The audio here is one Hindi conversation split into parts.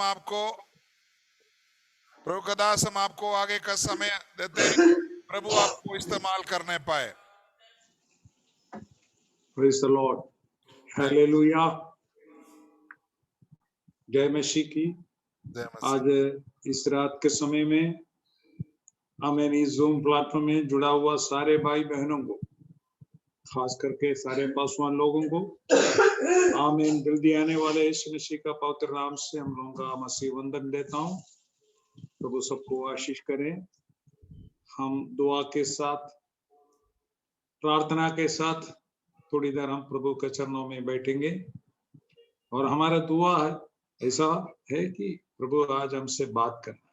आपको प्रभु का दास, हम आपको आगे का समय देते हैं, प्रभु आपको इस्तेमाल करने पाए। Praise the Lord. Hallelujah. जय मसीह की। आज इस रात के समय में हमें इस जूम प्लेटफॉर्म में जुड़ा हुआ सारे भाई बहनों को, खास करके सारे पासवान लोगों को आमीन जल्दी आने वाले यीशु मसीह का पवित्र नाम से हम लोगों का मसीह वंदन देता हूँ। प्रभु सबको आशीष करें। हम दुआ के साथ, प्रार्थना के साथ थोड़ी देर हम प्रभु के चरणों में बैठेंगे और हमारा दुआ है, ऐसा है कि प्रभु आज हमसे बात करना,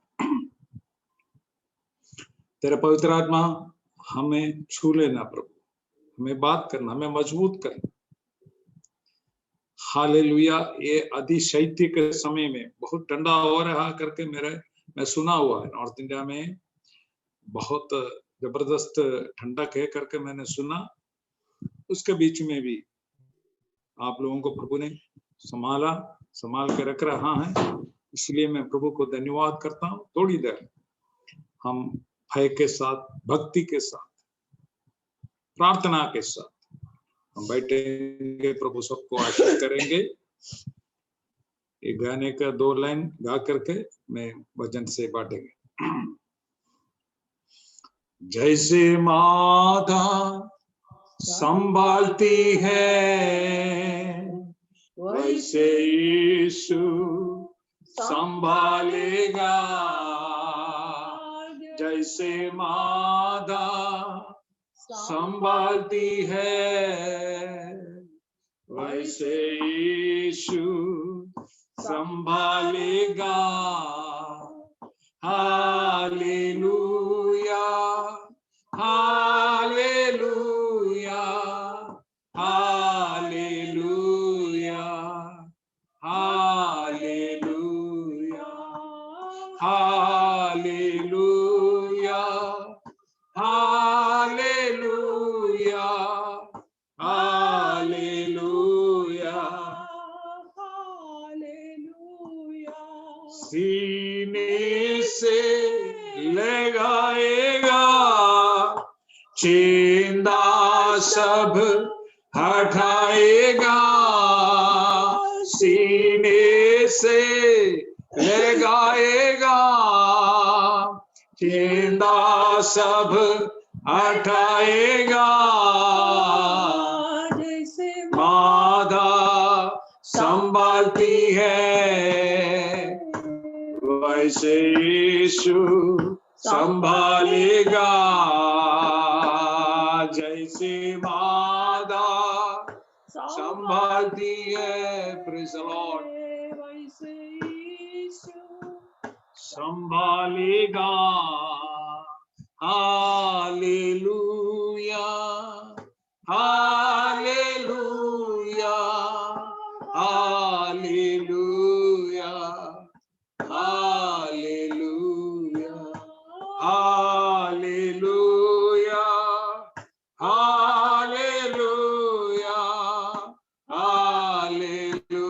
तेरा पवित्र आत्मा हमें छू लेना, प्रभु हमें बात करना, हमें मजबूत करना। हालेलुया। ये अधिशैत्य के समय में बहुत ठंडा हो रहा करके मैं सुना हुआ है, नॉर्थ इंडिया में बहुत जबरदस्त ठंडक है करके मैंने सुना। उसके बीच में भी आप लोगों को प्रभु ने संभाल के रख रहा है, इसलिए मैं प्रभु को धन्यवाद करता हूँ। थोड़ी देर हम भय के साथ, भक्ति के साथ, प्रार्थना के साथ हम बैठेंगे, प्रभु सबको आशीष करेंगे। ये गाने का 2 लाइन गा करके मैं वचन से बांटेंगे। जैसे माता संभालती है वैसे यीशु संभालेगा। जैसे माता संभालती है वैसे यीशु संभालेगा। Hallelujah, hallelujah, hallelujah, hallelujah, hallelujah, hallelujah, hallelujah, hallelujah. सीने से लगाएगा चिंता सब हटाएगा। सीने से लगाएगा चिंता सब हटाएगा। जैसे माता संभालती है वैसे यीशु संभालेगा। जैसे माता संभालती है, प्रेज़ द लॉर्ड, वैसे यीशु संभालेगा। Hallelujah, hallelujah, hallelujah, hallelujah, hallelujah, hallelujah, hallelujah,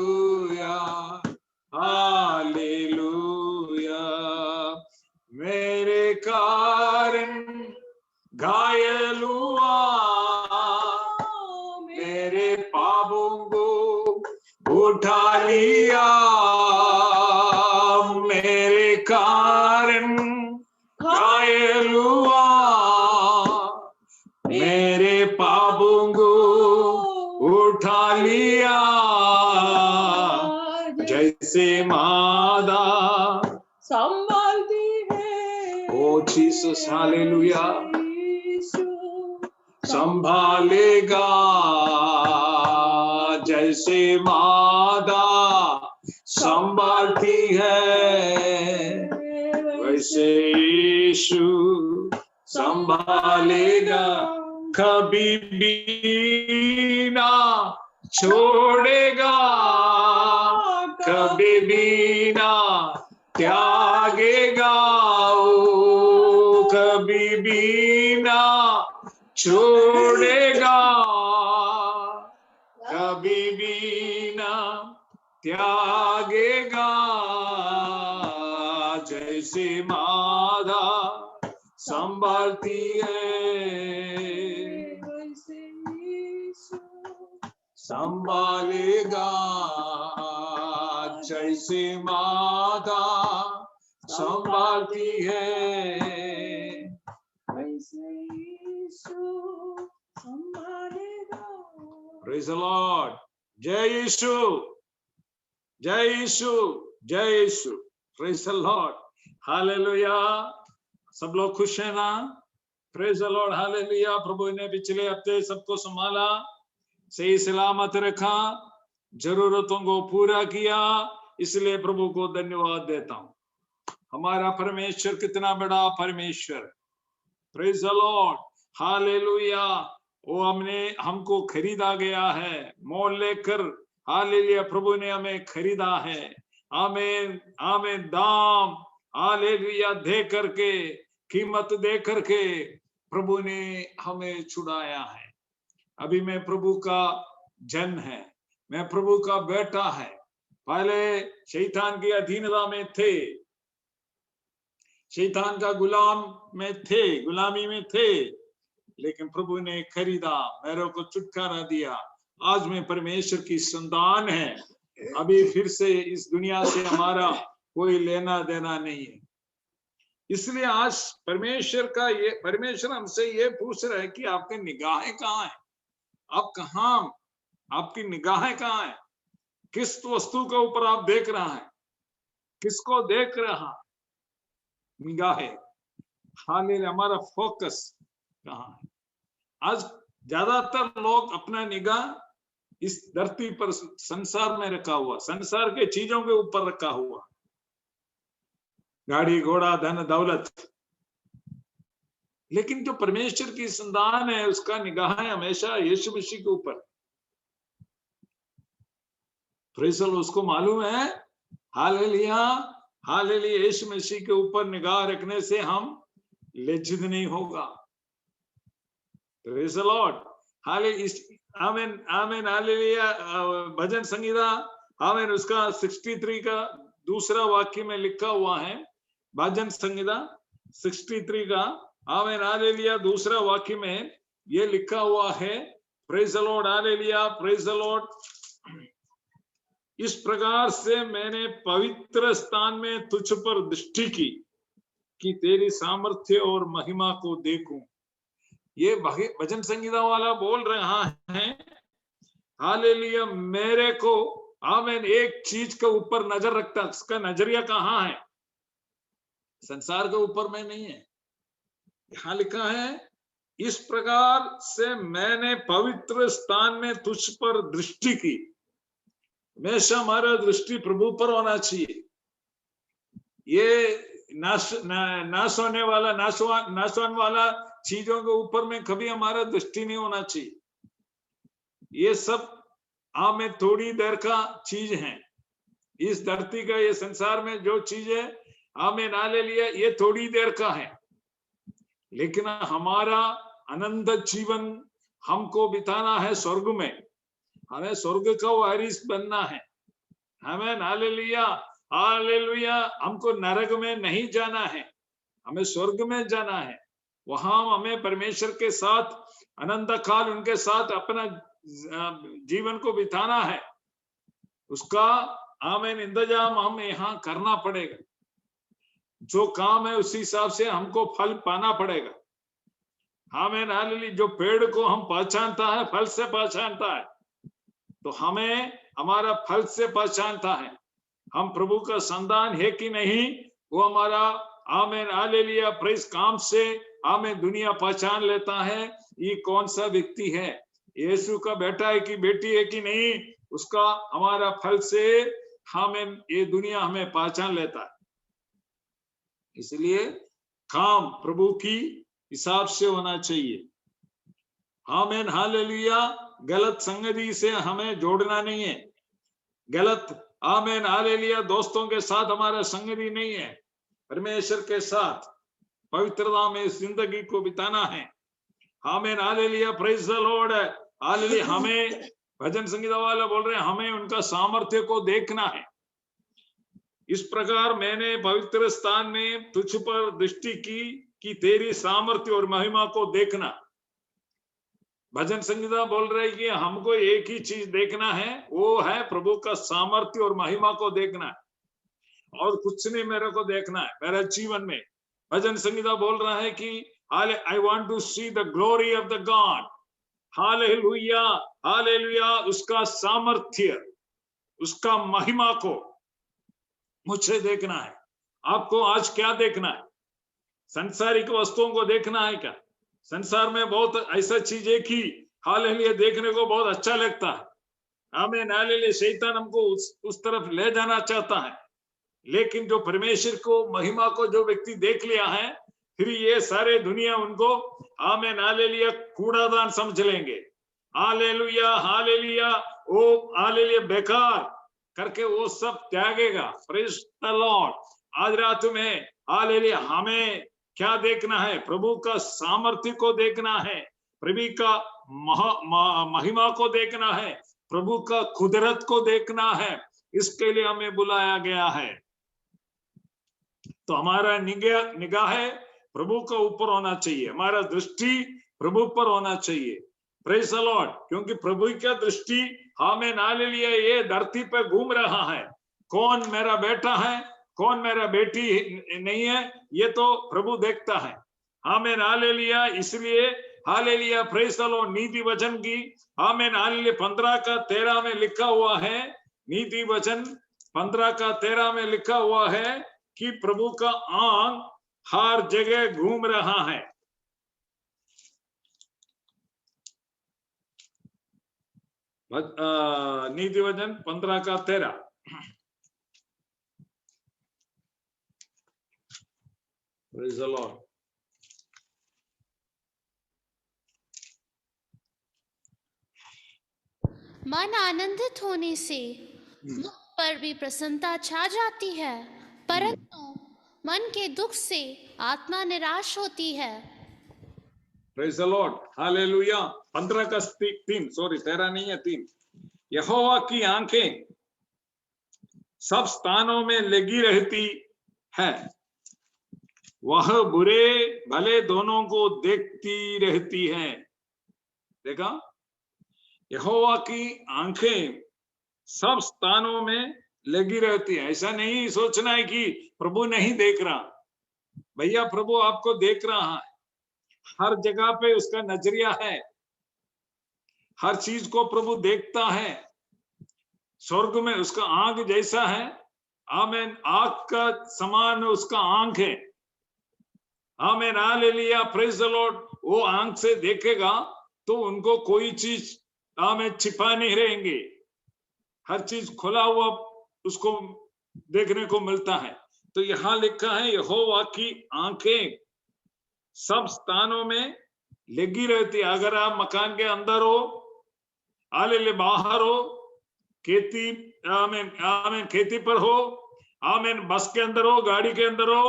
hallelujah. मेरे कारण घायल हुआ, मेरे पापों को उठा लिया। मेरे कारण घायल हुआ, मेरे पापों को उठा लिया। जैसे माता संभालती है, ओ जीसस, हालेलुया, संभालेगा। जैसे माता संभालती है वैसे यीशु संभालेगा। कभी भी ना छोड़ेगा, कभी भी ना त्यागेगा। ओ कभी भी ना छोड़ेगा, कभी भी ना त्यागेगा। जैसे माता संभालती है, संभालेगा जैसे माता संभालती है, प्रेज़ द लॉर्ड। जय यीशु, जय यीशु, जय Yeshu, praise the Lord, hallelujah. सब लोग खुश है ना? Praise the Lord, hallelujah. प्रभु ने पिछले हफ्ते सबको संभाला, सही सलामत रखा, जरूरतों को पूरा किया, इसलिए प्रभु को धन्यवाद देता हूं। हमारा परमेश्वर कितना बड़ा परमेश्वर, प्रेज़ द लॉर्ड, हालेलुया। वो हमको खरीदा गया है, मोल लेकर, हालेलुया। प्रभु ने हमें खरीदा है, आमीन आमीन। दाम हालेलुया दे करके, कीमत दे करके प्रभु ने हमें छुड़ाया है। अभी मैं प्रभु का जन है, मैं प्रभु का बेटा है। पहले शैतान की अधीनता में थे, शैतान का गुलाम में थे, गुलामी में थे, लेकिन प्रभु ने खरीदा, मेरे को छुटकारा दिया। आज मैं परमेश्वर की संतान है। अभी फिर से इस दुनिया से हमारा कोई लेना देना नहीं है। इसलिए आज परमेश्वर हमसे ये पूछ रहा है कि आपकी निगाहें कहाँ है? आप कहाँ, आपकी निगाहें कहाँ है? किस वस्तु के ऊपर आप देख रहा है? किसको देख रहा? निगाहें, हालेलुया। हमारा फोकस कहाँ है? आज ज्यादातर लोग अपना निगाह इस धरती पर, संसार में रखा हुआ, संसार के चीजों के ऊपर रखा हुआ, गाड़ी घोड़ा धन दौलत। लेकिन जो परमेश्वर की संतान है, उसका निगाह है हमेशा यीशु मसीह के ऊपर। प्रेज़ द लॉर्ड, उसको मालूम है, हालेलुया हालेलुया, यीशु मसीह के ऊपर निगाह रखने से हम लज्जित नहीं होगा। प्रेज़ द लॉर्ड, हालेलुया, आमीन आमीन, हालेलुया। भजन संगीता, आमीन, उसका 63 का दूसरा वाक्य में लिखा हुआ है। भजन संगीता 63 का, आमीन हालेलुया, दूसरा वाक्य में ये लिखा हुआ है, praise the Lord, hallelujah, praise the Lord. इस प्रकार से मैंने पवित्र स्थान में तुझ पर दृष्टि की कि तेरी सामर्थ्य और महिमा को देखूं। ये भजन संगीता वाला बोल रहा है, हालेलुया, मेरे को, आमीन, एक चीज के ऊपर नजर रखता, उसका नजरिया कहाँ है? संसार के ऊपर में नहीं है। यहां लिखा है, इस प्रकार से मैंने पवित्र स्थान में तुझ पर दृष्टि की। हमेशा हमारा दृष्टि प्रभु पर होना चाहिए। ये नाश होने वाला, नाशवान वाला चीजों के ऊपर में कभी हमारा दृष्टि नहीं होना चाहिए। ये सब में थोड़ी देर का चीज है। इस धरती का, ये संसार में जो चीज है, आमीन हालेलुया, ये थोड़ी देर का है। लेकिन हमारा अनंत जीवन हमको बिताना है स्वर्ग में। हमें स्वर्ग का वारिस बनना है। आमीन हालेलुया हालेलुया। हमको नरक में नहीं जाना है, हमें स्वर्ग में जाना है। वहां हमें परमेश्वर के साथ अनंत काल उनके साथ अपना जीवन को बिताना है। उसका आमीन इंतजाम हम यहाँ करना पड़ेगा। जो काम है उस हिसाब से हमको फल पाना पड़ेगा। आमीन हालेलुया। जो पेड़ को हम पहचानता है, फल से पहचानता है, तो हमें हमारा फल से पहचानता है हम प्रभु का संतान है कि नहीं। वो हमारा आमीन हालेलुया प्रेस काम से हमें दुनिया पहचान लेता है, ये कौन सा व्यक्ति है, यीशु का बेटा है कि बेटी है कि नहीं। उसका हमारा फल से हमें ये दुनिया हमें पहचान लेता है। इसलिए काम प्रभु की हिसाब से होना चाहिए। आमीन हालेलुया। गलत संगति से हमें जोड़ना नहीं है। गलत आमीन हालेलुया दोस्तों के साथ हमारा संगति नहीं है। परमेश्वर के साथ पवित्रता में जिंदगी को बिताना है। आमीन hallelujah praise the Lord hallelujah. हमें भजन संगीता वाला बोल रहे हैं, हमें उनका सामर्थ्य को देखना है। इस प्रकार मैंने पवित्र स्थान में तुझ पर दृष्टि की कि तेरी सामर्थ्य और महिमा को देखना। भजन संगीता बोल रहे कि हमको एक ही चीज देखना है, वो है प्रभु का सामर्थ्य और महिमा को देखना है, और कुछ नहीं मेरे को देखना है मेरे जीवन में। भजन संगीता बोल रहा है कि I want to see the glory of the God. Hallelujah, hallelujah, उसका सामर्थ्य, उसका महिमा को मुझे देखना है। आपको आज क्या देखना है? सांसारिक वस्तुओं को देखना है क्या? संसार में बहुत ऐसा चीज है कि हालेलुया देखने को बहुत अच्छा लगता है, आमीन, हालेलुया, शैतान हमको उस तरफ ले जाना चाहता है। लेकिन जो परमेश्वर को महिमा को जो व्यक्ति देख लिया है, फिर ये सारे दुनिया उनको आमीन, हालेलुया, कूड़ादान समझ लेंगे। हालेलुया, हालेलुया, ओ हालेलुया, बेकार करके वो सब त्यागेगा। Praise the Lord. आज रात में हालेलुया हमें क्या देखना है? प्रभु का सामर्थ्य को देखना है, प्रभु का महिमा को देखना है, प्रभु का कुदरत को देखना है। इसके लिए हमें बुलाया गया है। तो हमारा निगाह प्रभु का ऊपर होना चाहिए, हमारा दृष्टि प्रभु पर होना चाहिए। Praise the Lord. क्योंकि प्रभु की दृष्टि हमें हालेलुया ये धरती पे घूम रहा है। कौन मेरा बेटा है, कौन मेरा बेटी नहीं है, ये तो प्रभु देखता है। आमीन, हालेलुया। इसलिए हालेलुया, प्रेज द लॉर्ड। नीति वचन की आमीन, हालेलुया 15:13 में लिखा हुआ है, नीति वचन 15:13 में लिखा हुआ है कि प्रभु का आंख हर जगह घूम रहा है। नीति वचन 15:13। Praise the Lord. मन आनंदित होने से मुख पर भी प्रसन्नता छा जाती है, परंतु मन के दुख से आत्मा निराश होती है। Praise the Lord. Hallelujah. 15:3, sorry 13 नहीं है 3। यहोवा की आंखें सब स्थानों में लगी रहती है, वह बुरे भले दोनों को देखती रहती है। देखा, यहोवा की आंखें सब स्थानों में लगी रहती है। ऐसा नहीं सोचना है कि प्रभु नहीं देख रहा। भैया, प्रभु आपको देख रहा है, हर जगह पे उसका नजरिया है, हर चीज को प्रभु देखता है। स्वर्ग में उसका आंख जैसा है, आमीन, आंख का समान उसका आंख है। आमीन, हालेलुया, प्रेज द लॉर्ड। वो आंख से देखेगा तो उनको कोई चीज आमीन छिपा नहीं रहेंगे, हर चीज खुला हुआ उसको देखने को मिलता है। तो यहां लिखा है यहोवा की आंखें सब स्थानों में लगी रहती है। अगर आप मकान के अंदर हो, हालेलुया, बाहर हो, खेती आमीन, आमीन, खेती पर हो, आमीन, बस के अंदर हो, गाड़ी के अंदर हो,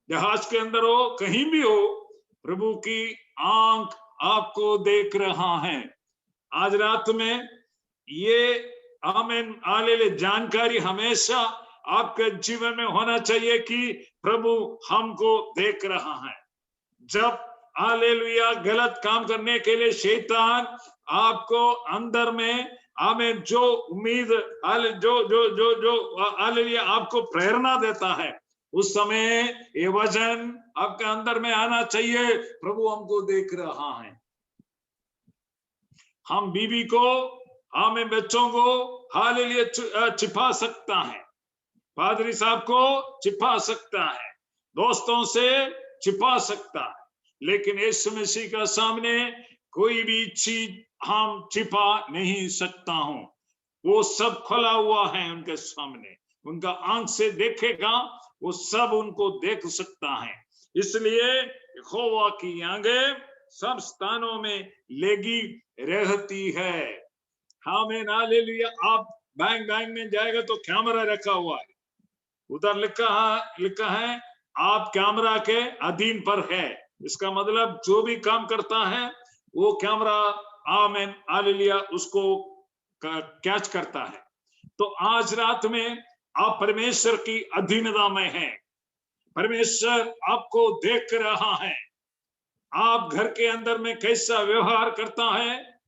जहाज के अंदर हो, कहीं भी हो, प्रभु की आंख आपको देख रहा है। आज रात में ये आमीन, हालेलुया, जानकारी हमेशा आपके जीवन में होना चाहिए कि प्रभु हमको देख रहा है। जब हालेलुया गलत काम करने के लिए शैतान आपको अंदर में आमीन जो उम्मीद जो जो जो जो हालेलुया आपको प्रेरणा देता है, उस समय ये वचन आपके अंदर में आना चाहिए, प्रभु हमको देख रहा है। हम बीवी को, हमें बच्चों को हालेलुया छिपा सकता है, पादरी साहब को छिपा सकता है, दोस्तों से छिपा सकता है, लेकिन यीशु मसीह का सामने कोई भी चीज हम छिपा नहीं सकता हूं। वो सब खुला हुआ है उनके सामने, उनका आंख से देखेगा, वो सब उनको देख सकता है। इसलिए यहोवा की आंखें सब स्थानों में लगी रहती है। आमीन, हालेलुया। आप बैंक में जाएगा तो कैमरा रखा हुआ है, उधर लिखा है आप कैमरा के अधीन पर है। इसका मतलब जो भी काम करता है वो कैमरा आमीन, हालेलुया उसको कैच करता है। तो आज रात में आप परमेश्वर की अधीनता में हैं। परमेश्वर आपको देख रहा है। आप घर के अंदर में कैसा व्यवहार करता है,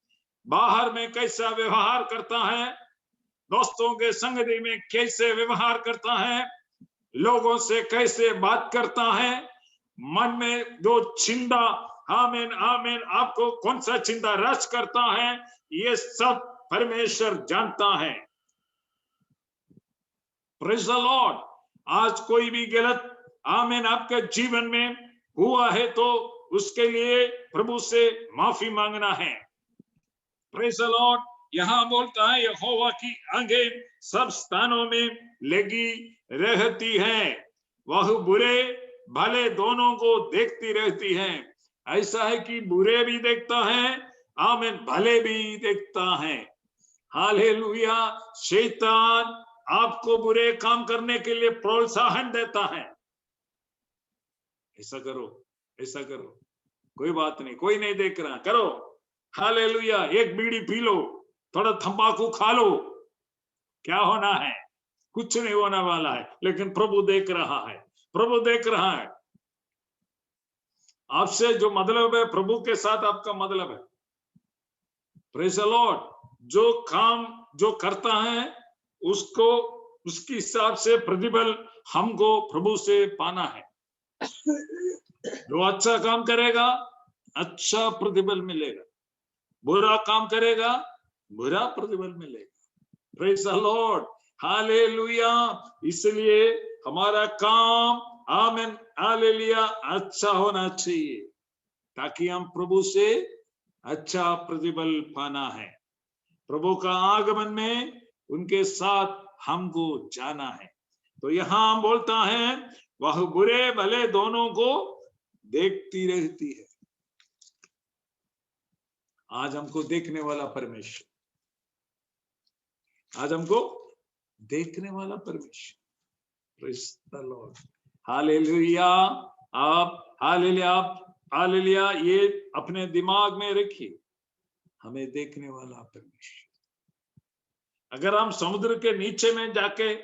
बाहर में कैसा व्यवहार करता है, दोस्तों के संगति में कैसे व्यवहार करता है, लोगों से कैसे बात करता है, मन में जो चिंता, आमीन आमीन, आपको कौन सा चिंता रच करता है, ये सब परमेश्वर जानता है। Praise the Lord. आज कोई भी गलत आमीन आपके जीवन में हुआ है तो उसके लिए प्रभु से माफी मांगना है। Praise the Lord. यहां बोलता है यहोवा की आंखें सब स्थानों में लगी रहती है, वह बुरे भले दोनों को देखती रहती है। ऐसा है कि बुरे भी देखता है, आमीन, भले भी देखता है। हालेलुया। शैतान आपको बुरे काम करने के लिए प्रोत्साहन देता है, ऐसा करो, ऐसा करो, कोई बात नहीं, कोई नहीं देख रहा, करो। हालेलुया। एक बीड़ी पी लो, थोड़ा तंबाकू खा लो, क्या होना है, कुछ नहीं होने वाला है। लेकिन प्रभु देख रहा है, प्रभु देख रहा है। आपसे जो मतलब है, प्रभु के साथ आपका मतलब है। Praise the Lord. जो काम जो करता है उसको उसके हिसाब से प्रतिफल हमको प्रभु से पाना है। जो अच्छा काम करेगा अच्छा प्रतिफल मिलेगा, बुरा काम करेगा बुरा प्रतिफल मिलेगा। Praise the Lord. हालेलुया। इसलिए हमारा काम, आमीन हालेलुया, अच्छा होना चाहिए ताकि हम प्रभु से अच्छा प्रतिफल पाना है। प्रभु का आगमन में उनके साथ हमको जाना है। तो यहां बोलता है वह बुरे भले दोनों को देखती रहती है। आज हमको देखने वाला परमेश्वर, आज हमको देखने वाला परमेश्वर। Praise the Lord. हालेलुया। आप हालेलुया, ये अपने दिमाग में रखिए, हमें देखने वाला परमेश्वर। अगर हम समुद्र के नीचे में जाके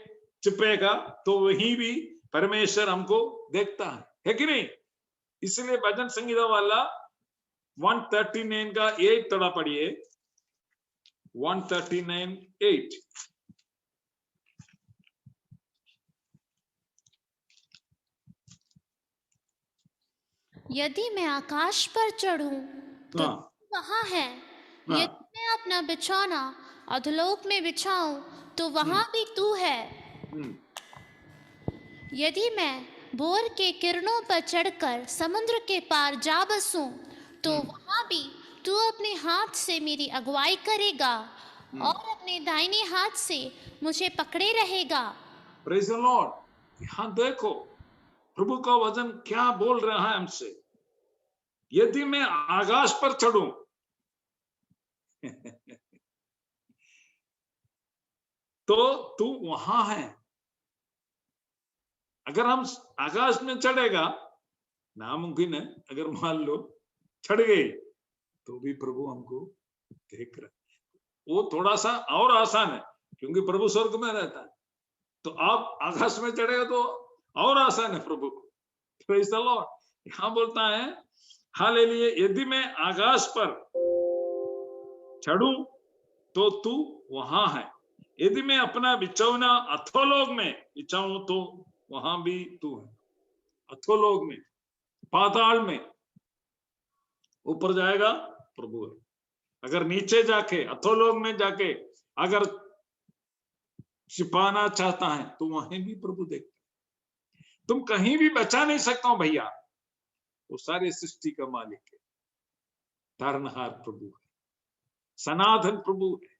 छिपेगा तो वहीं भी परमेश्वर हमको देखता है कि नहीं? इसलिए भजन संगीता वाला 139 का 8 थोड़ा पढ़िए। 139:8। यदि मैं आकाश पर चढ़ूं तो हाँ, तू वहां है, हाँ, यदि मैं अपना बिछौना अधोलोक में बिछाऊं तो वहां भी तू है, यदि मैं भोर के किरणों पर चढ़कर समुद्र के पार जा बसूं तो वहां भी तू अपने हाथ से मेरी अगुवाई करेगा और अपने दाहिने हाथ से मुझे पकड़े रहेगा। Praise the Lord. यहां देखो प्रभु का वचन क्या बोल रहा है हमसे। यदि मैं आकाश पर चढ़ूं तो तू वहां है। अगर हम आकाश में चढ़ेगा, नामुमकिन है, अगर मान लो चढ़ गए तो भी प्रभु हमको देख रहा है। वो थोड़ा सा और आसान है क्योंकि प्रभु स्वर्ग में रहता है। तो आप आकाश में चढ़ेगा तो और आसान है प्रभु को। Praise the Lord. यहां बोलता है हालेलुया, यदि मैं आकाश पर चढ़ूं तो तू वहां है, यदि मैं अपना बिछौना अधोलोक में बिछाऊं तो वहां भी तू है। अधोलोक में, पाताल में, ऊपर जाएगा प्रभु है। अगर नीचे जाके अधोलोक में जाके अगर छिपाना चाहता है तो वहीं भी प्रभु देखता है। तुम कहीं भी बचा नहीं सकता हो भैया, वो सारे सृष्टि का मालिक है, तारनहार प्रभु है, सनातन प्रभु है।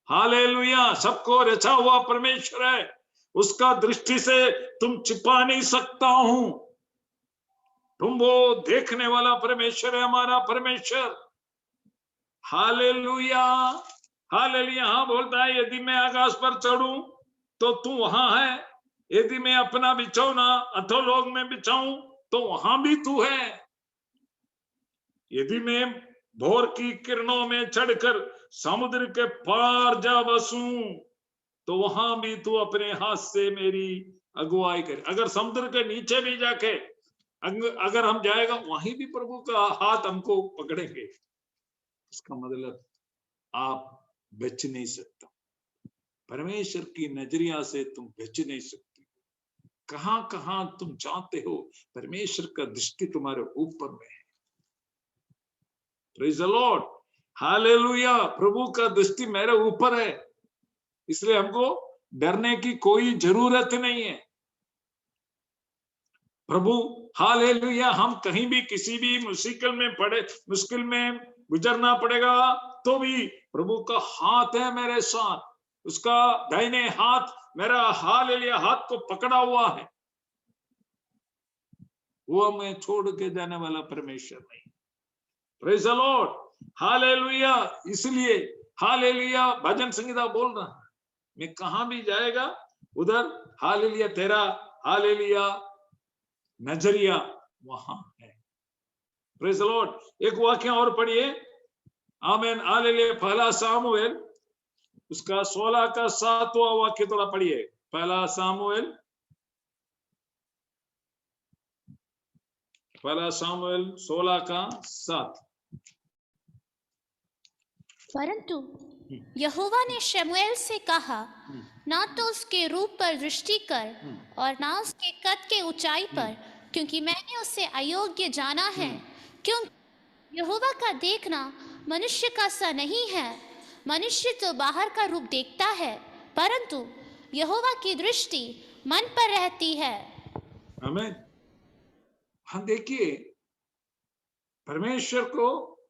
हालेलुया। सबको रचा हुआ परमेश्वर है, उसका दृष्टि से तुम छिपा नहीं सकता हूं। तुम वो देखने वाला परमेश्वर है, हमारा परमेश्वर। हालेलुया। हालेलुया। हाँ बोलता है यदि मैं आकाश पर चढ़ूं तो तू वहां है, यदि मैं अपना बिछौना अधोलोक में बिछाऊं तो वहां भी तू है, यदि मैं भोर की किरणों में चढ़कर समुद्र के पार जा बसूं तो वहां भी तू अपने हाथ से मेरी अगुवाई करे। अगर समुद्र के नीचे भी जाके अगर हम जाएगा, वहीं भी प्रभु का हाथ हमको पकड़ेंगे। इसका मतलब आप बच नहीं सकता, परमेश्वर की नजरिया से तुम बच नहीं सकते। कहां कहां तुम जाते हो, परमेश्वर का दृष्टि तुम्हारे ऊपर में है। Praise the Lord, hallelujah. प्रभु का दृष्टि मेरे ऊपर है, इसलिए हमको डरने की कोई जरूरत नहीं है। प्रभु हालेलुया, हम कहीं भी किसी भी मुश्किल में गुजरना पड़ेगा तो भी प्रभु का हाथ है मेरे साथ, उसका दाहिने हाथ मेरा हालेलुया हाथ को पकड़ा हुआ है। वो मैं छोड़ के जाने वाला परमेश्वर नहीं। Praise the Lord, hallelujah. इसलिए हालेलुया भजन संगीता बोल रहा है, मैं कहां भी जाएगा उधर हालेलुया तेरा हालेलुया नजरिया वहां है। Praise the Lord. एक वाक्य और पढ़िए, आमेन हालेलुया। पहला सामुएल उसका 16 का 7वां वाक्य थोड़ा पढ़िए। पहला सामुएल 16 का 7। परंतु यहोवा ने शमूएल से कहा, ना तो उसके रूप पर दृष्टि कर और ना उसके कद के ऊंचाई पर, क्योंकि मैंने उसे अयोग्य जाना है। क्योंकि यहोवा का देखना मनुष्य का सा नहीं है। मनुष्य तो बाहर का रूप देखता है, परंतु यहोवा की दृष्टि मन पर रहती है। आमीन। हम देखिए, परमेश्वर को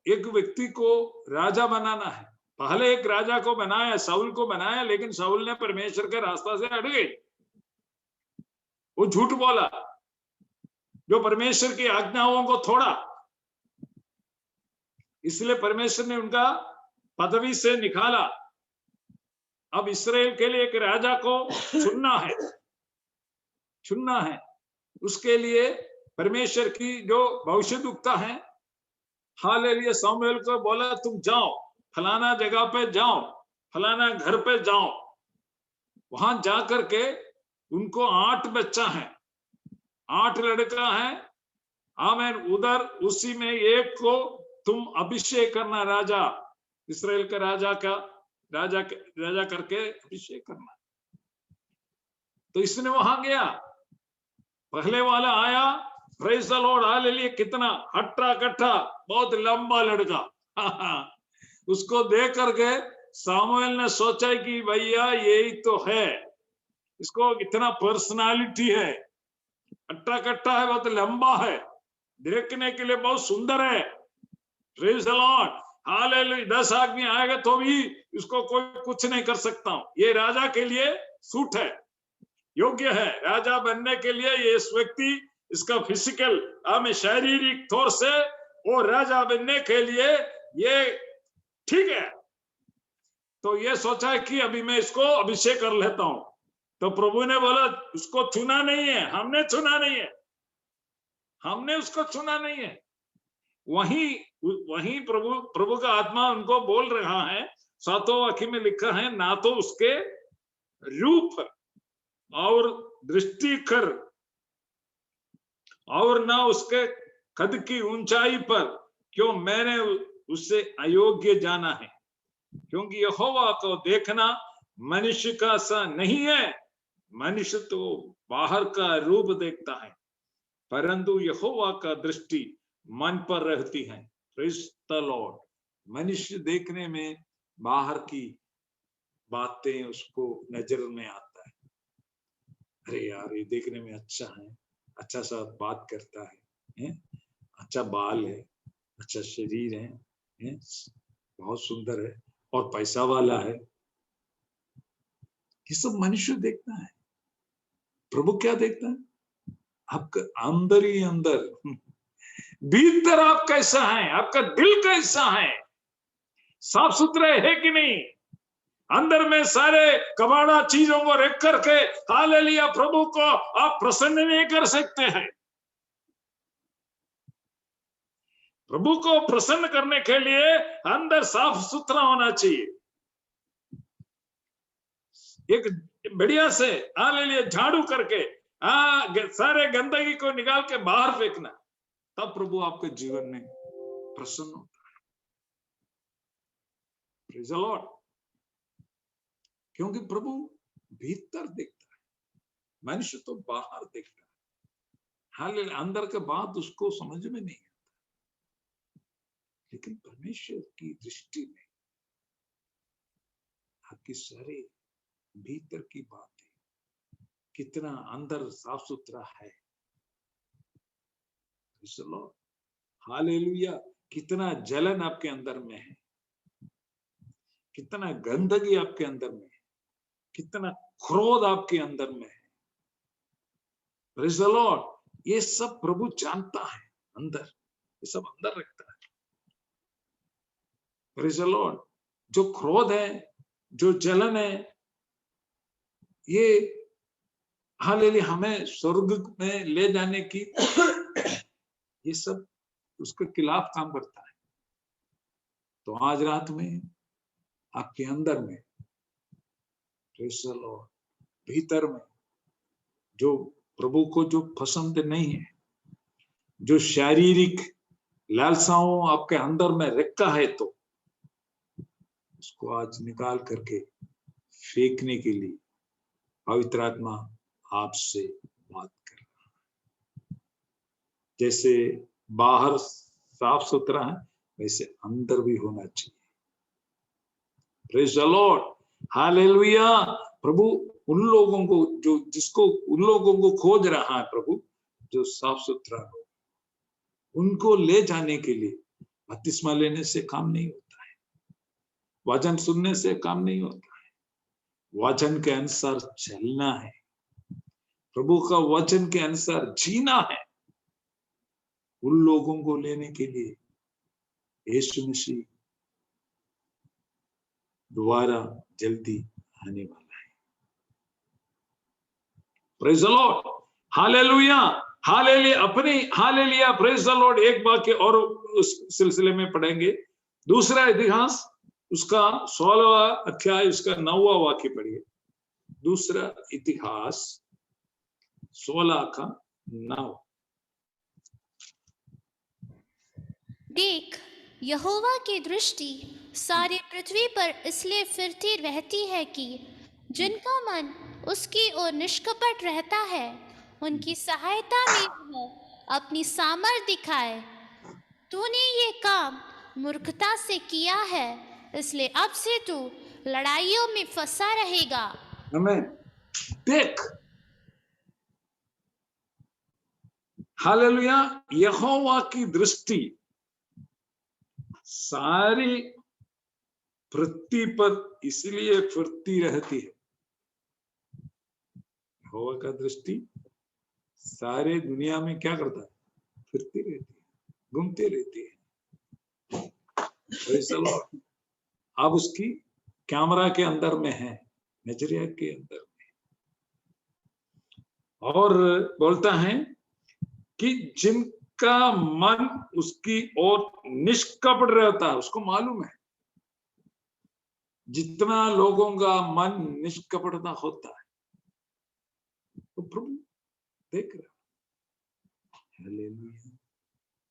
एक व्यक्ति को राजा बनाना है। पहले एक राजा को बनाया, शाऊल को बनाया, लेकिन शाऊल ने परमेश्वर के रास्ता से हट गए, वो झूठ बोला, जो परमेश्वर की आज्ञाओं को तोड़ा, इसलिए परमेश्वर ने उनका पदवी से निकाला। अब इस्राएल के लिए एक राजा को चुनना है। उसके लिए परमेश्वर की जो भविष्यद्वक्ता है, हालेलुया, शमूएल को बोला तुम जाओ, फलाना जगह पे जाओ, फलाना घर पे जाओ। वहां जाकर के उनको 8 बच्चा है, 8 लड़का है। आमीन। उधर उसी में एक को तुम अभिषेक करना, राजा, इस्राएल का राजा करके अभिषेक करना। तो इसने वहां गया, पहले वाला आया, प्रेज द लॉर्ड हालेलुया। कितना हट्टा कट्टा, बहुत लंबा लड़का। उसको देख करके सामुएल ने सोचा कि भैया यही तो है, इसको इतना पर्सनालिटी है, हट्टा कट्टा है, बहुत लंबा है, देखने के लिए बहुत सुंदर है। Praise the Lord hallelujah. 10 आदमी आएगा तो भी इसको कोई कुछ नहीं कर सकता। ये राजा के लिए सूट है, योग्य है राजा बनने के लिए। ये इस व्यक्ति, इसका फिजिकल शारीरिक तौर से वो राजा बनने के लिए ये ठीक है। तो ये सोचा है कि अभी मैं इसको अभिषेक कर लेता हूं। तो प्रभु ने बोला उसको चुना नहीं है, हमने चुना नहीं है, हमने उसको चुना नहीं है। वही प्रभु का आत्मा उनको बोल रहा है। 7वें वाक्य में लिखा है, ना तो उसके रूप और दृष्टि कर और ना उसके कद की ऊंचाई पर, क्यों मैंने उससे अयोग्य जाना है। क्योंकि यहोवा को देखना मनुष्य का सा नहीं है। मनुष्य तो बाहर का रूप देखता है, परंतु यहोवा का दृष्टि मन पर रहती है। Praise the Lord. मनुष्य देखने में बाहर की बातें उसको नजर में आता है, अरे यार ये देखने में अच्छा है, अच्छा सा बात करता है, अच्छा बाल है, अच्छा शरीर है, बहुत सुंदर है और पैसा वाला है। ये सब मनुष्य देखता है। प्रभु क्या देखता है? आपका अंदर ही अंदर, भीतर आप कैसा है, आपका दिल कैसा है, साफ सुथरा है कि नहीं। अंदर में सारे कबाड़ा चीजों को रख करके हालेलुया प्रभु को आप प्रसन्न नहीं कर सकते हैं। प्रभु को प्रसन्न करने के लिए अंदर साफ सुथरा होना चाहिए। एक बढ़िया से हालेलुया झाड़ू करके सारे गंदगी को निकाल के बाहर फेंकना, तब प्रभु आपके जीवन में प्रसन्न होता है। Praise the Lord. क्योंकि प्रभु भीतर देखता है, मनुष्य तो बाहर देखता है। हालेलुया, अंदर के बात उसको समझ में नहीं आता, लेकिन परमेश्वर की दृष्टि में आपकी सारी भीतर की बात है, कितना अंदर साफ सुथरा है। हालेलुया, कितना जलन आपके अंदर में है, कितना गंदगी आपके अंदर में है, कितना क्रोध आपके अंदर में है। Praise the Lord. ये सब प्रभु जानता है अंदर, ये सब अंदर रखता है। Praise the Lord. जो क्रोध है, जो जलन है, ये हालेलुया हमें स्वर्ग में ले जाने की ये सब उसके खिलाफ काम करता है। तो आज रात में आपके अंदर में, प्रेज़ द लॉर्ड, भीतर में जो प्रभु को जो पसंद नहीं है, जो शारीरिक लालसाओं आपके अंदर में रखा है, तो उसको आज निकाल करके फेंकने के लिए पवित्र आत्मा आपसे बात कर रहा है। जैसे बाहर साफ सुथरा है, वैसे अंदर भी होना चाहिए। Praise the Lord. हालेलुया। प्रभु उन लोगों को उन लोगों को खोज रहा है प्रभु, जो साफ सुथरा हो। उनको ले जाने के लिए बपतिस्मा लेने से काम नहीं होता है, वचन सुनने से काम नहीं होता है, वचन के अनुसार चलना है, प्रभु का वचन के अनुसार जीना है। उन लोगों को लेने के लिए यीशु मसीह दोबारा जल्दी आने वाला है। Praise the Lord. Hallelujah. Hallelujah. Hallelujah. Praise the Lord. एक वाक्य और उस सिलसिले में पढ़ेंगे। दूसरा इतिहास उसका 16वां अध्याय उसका 9वां वाक्य पढ़िए। दूसरा इतिहास 16 का 9। देख, यहोवा की दृष्टि सारी पृथ्वी पर इसलिए फिरती रहती है कि जिनका मन उसकी ओर निष्कपट रहता है, उनकी सहायता में वह अपनी सामर्थ दिखाए। तूने ये काम मूर्खता से किया है, इसलिए अब से तू लड़ाइयों में फंसा रहेगा। आमीन। देख, हालेलुया, यहोवा की दृष्टि सारी पृथ्वी पर इसलिए फिरती रहती है। यहोवा का दृष्टि सारे दुनिया में क्या करता है? फिरती रहती है, घूमती रहती है। Praise the Lord. आप उसकी कैमरा के अंदर में है, नजरिया के अंदर में, और बोलता है कि जिनका मन उसकी ओर निष्कपट रहता है, उसको मालूम है जितना लोगों का मन निष्कपटता होता है, तो प्रभु देख रहा है। हालेलुया।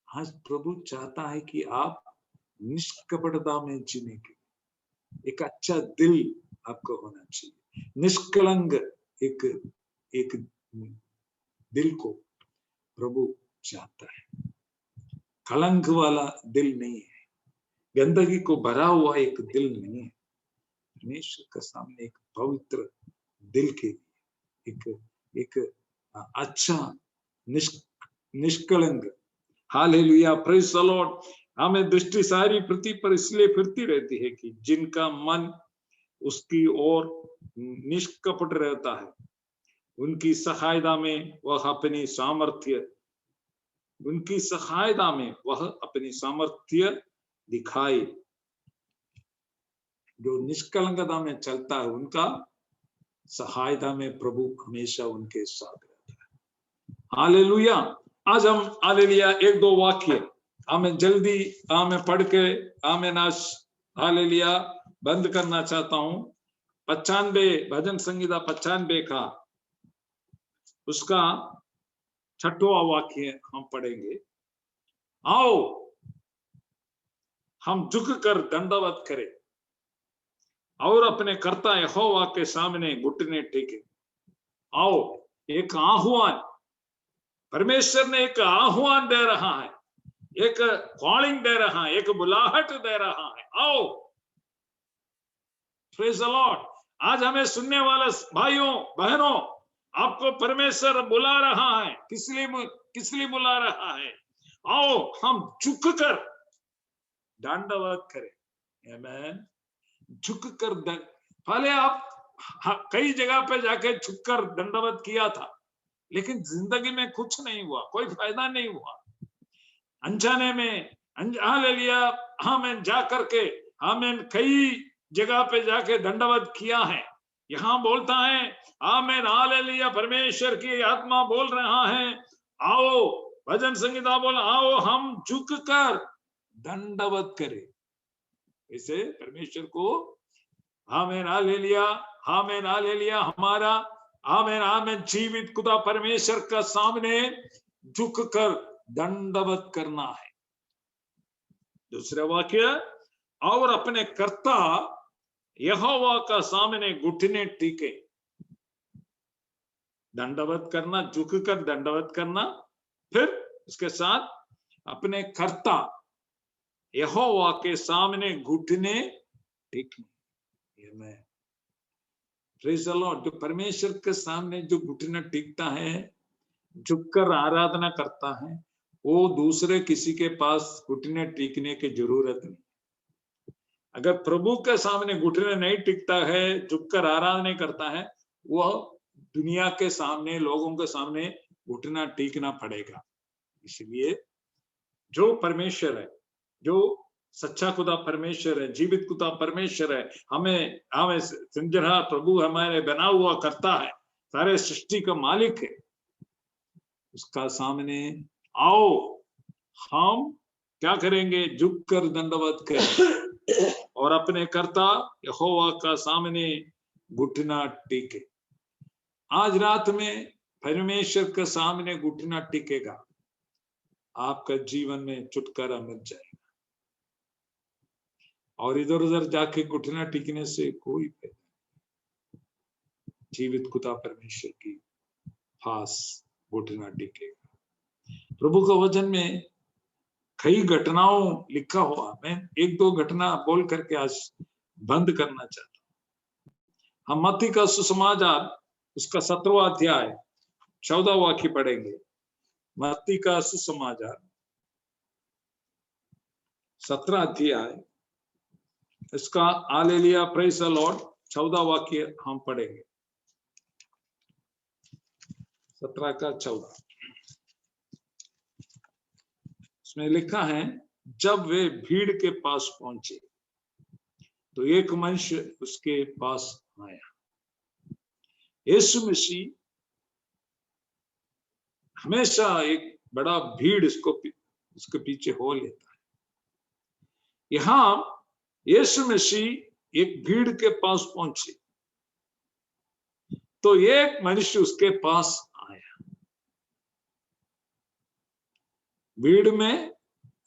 आज प्रभु चाहता है कि आप निष्कपटता में जीने के एक अच्छा दिल आपको होना चाहिए। निष्कलंक एक दिल को प्रभु चाहता है। कलंक वाला दिल नहीं है, गंदगी को भरा हुआ एक दिल नहीं है। परमेश्वर के सामने एक पवित्र दिल के एक अच्छा निष्कलंक। हालेलुया। Praise the Lord. हमें दृष्टि सारी पृथ्वी पर इसलिए फिरती रहती है कि जिनका मन उसकी ओर निष्कपट रहता है, उनकी सहायता में वह अपनी सामर्थ्य दिखाए। जो निष्कलंकता में चलता है, उनका सहायता में प्रभु हमेशा उनके साथ रहता है। हालेलुया। आज हम हालेलुया 1-2 वाक्य हमें जल्दी हमें पढ़ के हमें नाश हालेलुया बंद करना चाहता हूं। 95 भजन संहिता 95 का उसका 6वां वाक्य हम पढ़ेंगे। आओ हम झुक कर दंडवत करें और अपने कर्ता यहोवा के सामने घुटने टेके। आओ, एक आह्वान, परमेश्वर ने एक आह्वान दे रहा है, एक कॉलिंग दे रहा है, एक बुलाहट दे रहा है। आओ, प्रेज द लॉर्ड। आज हमें सुनने वाले भाइयों बहनों, आपको परमेश्वर बुला रहा है। किस लिए बुला रहा है? आओ हम झुक कर दंडवत करें। आमीन। झुक कर पहले आप कई जगह पे जाके झुककर दंडवत किया था, लेकिन जिंदगी में कुछ नहीं हुआ, कोई फायदा नहीं हुआ। अनजाने में हालेलुया हमें जा करके हमें कई जगह पे जाके दंडवत किया है। यहां बोलता है आमीन हालेलुया, परमेश्वर की आत्मा बोल रहा है, आओ, भजन संगीता बोल, आओ हम झुक कर दंडवत करें। इसे परमेश्वर को आमीन हालेलुया, आमीन हालेलुया, हमारा आमीन आमीन जीवित खुदा परमेश्वर का सामने झुक कर दंडवत करना है। दूसरा वाक्य, और अपने कर्ता यहोवा का सामने घुटने टेके। दंडवत करना, झुक कर दंडवत करना, फिर उसके साथ अपने कर्ता यहोवा के सामने घुटने टेकने। Praise the Lord. जो परमेश्वर के सामने जो घुटना टेकता है, झुककर आराधना करता है, वो दूसरे किसी के पास घुटने टेकने की जरूरत नहीं। अगर प्रभु के सामने घुटने नहीं टिकता है, झुककर आराधना करता है, वह दुनिया के सामने, लोगों के सामने घुटना टेकना पड़ेगा। इसलिए जो परमेश्वर है, जो सच्चा खुदा परमेश्वर है, जीवित खुदा परमेश्वर है, हमें समझा प्रभु हमारे बना हुआ करता है, सारे सृष्टि का मालिक है, उसका सामने आओ हम क्या करेंगे? झुक कर दंडवत करें और अपने कर्ता यहोवा का सामने घुटना टेके। आज रात में परमेश्वर के सामने घुटना टेकेगा, आपका जीवन में छुटकारा मिल जाएगा। और इधर उधर जाके घुटना टिकने से कोई फायदा नहीं। जीवित खुदा परमेश्वर की पास घुटना टिकेगा। प्रभु का वचन में कई घटनाओं लिखा हुआ, मैं एक दो घटना बोल करके आज बंद करना चाहता हूं। हम मत्ती का सुसमाचार उसका 17वां अध्याय 14 वाक्य पढ़ेंगे। मत्ती का सुसमाचार 17 अध्याय इसका हालेलुया प्रेज़ द लॉर्ड 14 वाक्य हम पढ़ेंगे। 17 का 14 इसमें लिखा है, जब वे भीड़ के पास पहुंचे तो एक मनुष्य उसके पास आया। यीशु मसीह हमेशा एक बड़ा भीड़ उसके पीछे हो लेता है। यहां यीशु मसीह एक भीड़ के पास पहुंचे तो एक मनुष्य उसके पास आया। भीड़ में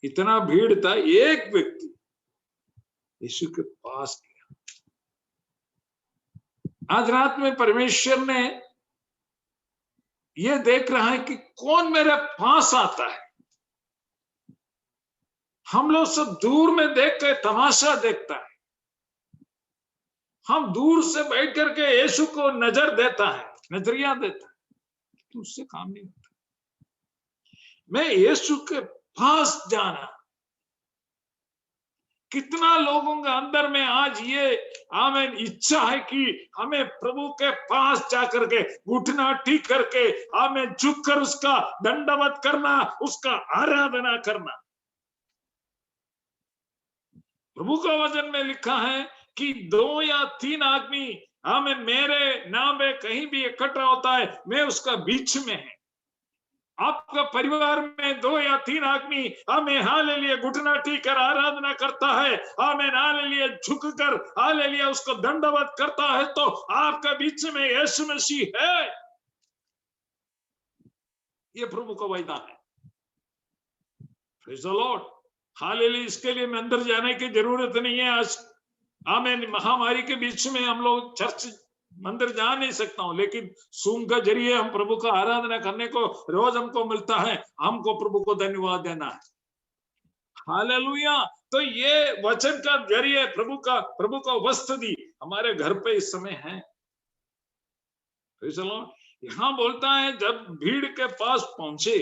इतना भीड़ था, एक व्यक्ति यीशु के पास गया। आज रात में परमेश्वर ने यह देख रहा है कि कौन मेरे पास आता है। हम लोग सब दूर में देख कर तमाशा देखता है, हम दूर से बैठ करके यीशु को नजर देता है, नजरिया देता है, तो उससे काम नहीं होता। मैं यीशु के पास जाना, कितना लोगों के अंदर में आज ये आमीन इच्छा है कि हमें प्रभु के पास जाकर के घुटना टेक करके हमें झुककर उसका दंडवत करना, उसका आराधना करना। प्रभु का वचन में लिखा है कि 2 या 3 आदमी हमें मेरे नाम में कहीं भी इकट्ठा होता है, मैं उसका बीच में है। आपका परिवार में 2 या 3 आदमी हमें हालेलुया घुटना टेक कर आराधना करता है, हमें हालेलुया झुककर हालेलुया उसको दंडवत करता है, तो आपके बीच में यीशु मसीह है। ये प्रभु का वायदा है। Praise the Lord, hallelujah. इसके लिए मैं अंदर जाने की जरूरत नहीं है। आज आमीन, महामारी के बीच में हम लोग चर्च मंदिर जा नहीं सकता हूं, लेकिन सूम का जरिए हम प्रभु का आराधना करने को रोज हमको मिलता है। हमको प्रभु को धन्यवाद देना है। हालेलुया। तो ये वचन का जरिए प्रभु का उपस्थिति हमारे घर पे इस समय है। यहां बोलता है जब भीड़ के पास पहुंचे,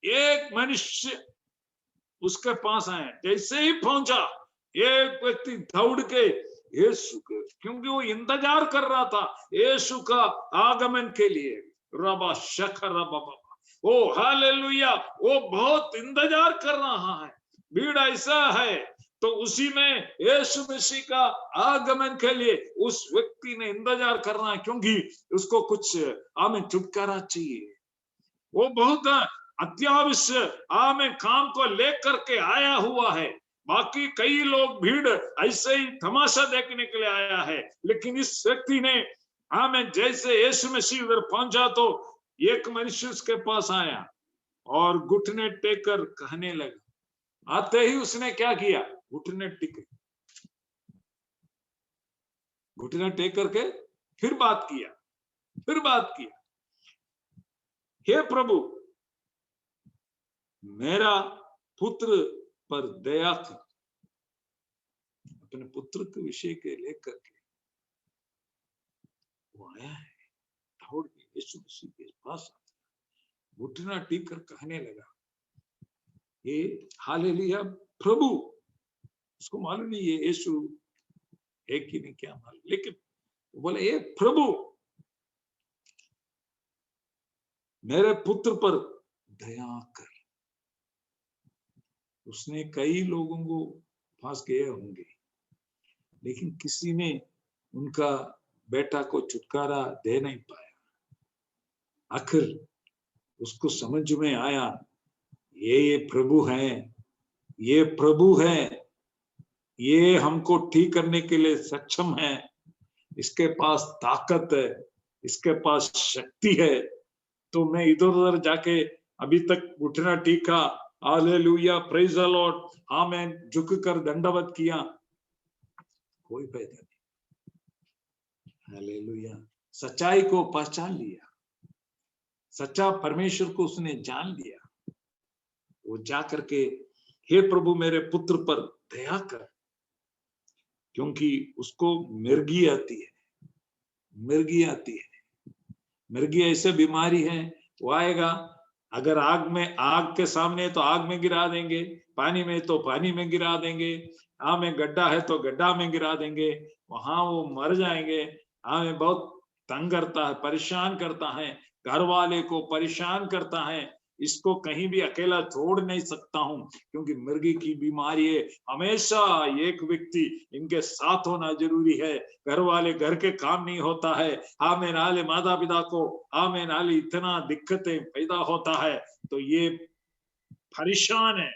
एक मनुष्य उसके पास आए। जैसे ही पहुंचा, एक व्यक्ति दौड़ के यीशु के, क्योंकि वो इंतजार कर रहा था यीशु का आगमन के लिए। रबा शखर रबा, ओ हालेलुया, वो बहुत इंतजार कर रहा है। भीड़ ऐसा है, तो उसी में यीशु मसीह का आगमन के लिए उस व्यक्ति ने इंतजार करना है, क्योंकि उसको कुछ आमीन छुटकारा चाहिए। वो बहुत अत्यावश्यक आमीन काम को लेकर के आया हुआ है। बाकी कई लोग भीड़ ऐसे ही तमाशा देखने के लिए आया है, लेकिन इस व्यक्ति ने आमीन जैसे यीशु मसीह उधर पहुंचा, तो एक मनुष्य उसके पास आया और घुटने टेक कर कहने लगा। आते ही उसने क्या किया? घुटने टेके, घुटने टेक करके फिर बात किया। हे प्रभु, मेरा पुत्र पर दया कर। अपने पुत्र के विषय के लेकर के वो आया है, दौड़ के यीशु मसीह के पास घुटना टेक कर कहने लगा, ये हालेलुया प्रभु। उसको मालूम नहीं ये यीशु है कि नहीं, क्या मालूम, लेकिन वो बोले ये प्रभु, मेरे पुत्र पर दया कर। उसने कई लोगों को पास गए होंगे, लेकिन किसी ने उनका बेटा को छुटकारा दे नहीं पाया। आखिर उसको समझ में आया ये प्रभु है, ये प्रभु है, ये हमको ठीक करने के लिए सक्षम है, इसके पास ताकत है, इसके पास शक्ति है। तो मैं इधर उधर जाके अभी तक घुटना टेका, हालेलुया, प्रेज द लॉर्ड, आमीन, झुक कर दंडवत किया, कोई फायदा नहीं। हालेलुया, सच्चाई को पहचान लिया, सच्चा परमेश्वर को उसने जान लिया। वो जा करके, हे प्रभु मेरे पुत्र पर दया कर, क्योंकि उसको मिर्गी आती है। मिर्गी ऐसे बीमारी है, वो आएगा, अगर आग के सामने तो आग में गिरा देंगे, पानी में तो पानी में गिरा देंगे, में गड्ढा है तो गड्ढा में गिरा देंगे, वहां वो मर जाएंगे। हमें बहुत तंग करता है, परेशान करता है, घर वाले को परेशान करता है। इसको कहीं भी अकेला छोड़ नहीं सकता हूं, क्योंकि मिर्गी की बीमारी है। हमेशा एक व्यक्ति इनके साथ होना जरूरी है। घर वाले, घर के काम नहीं होता है, आमीन, नाले माता पिता को आमीन नाले इतना दिक्कतें पैदा होता है, तो ये परेशान है।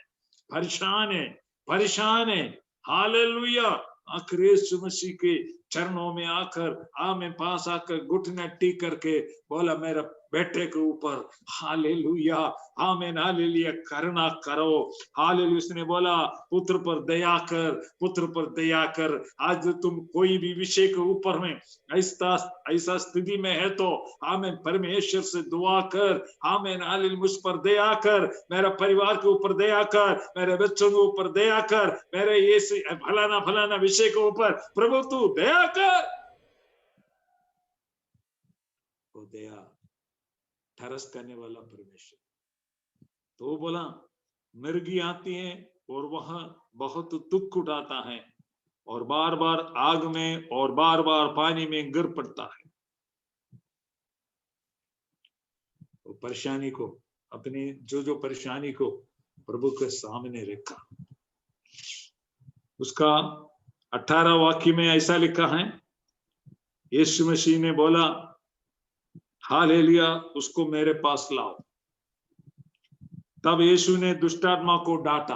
हालेलुया। आखिर यीशु मसीह के चरणों में आकर, आमीन, पास आकर घुटने टेक करके बोला, मेरा बेटे के ऊपर हालेलुया, आमीन, हालेलुया, करुणा करो। हालेलुया। उसने बोला, पुत्र पर दया कर। आज तुम कोई भी विषय के ऊपर में ऐसा स्थिति में है, तो आमीन, परमेश्वर से दुआ कर, आमीन, हालेलुया, मुझ पर दया कर, मेरा परिवार के ऊपर दया कर, मेरे बच्चों के ऊपर दया कर, मेरे ये फलाना विषय के ऊपर प्रभु तू दया कर। वो दया ठरस करने वाला परमेश्वर। तो बोला, मिर्गी आती है और वह बहुत दुख उठाता है, और बार बार आग में और बार बार पानी में गिर पड़ता है। वो परेशानी को, अपनी जो परेशानी को प्रभु के सामने रखा। उसका 18 वाक्य में ऐसा लिखा है, यीशु मसीह ने बोला, हालेलुया, उसको मेरे पास लाओ। तब यीशु ने दुष्टात्मा को डांटा।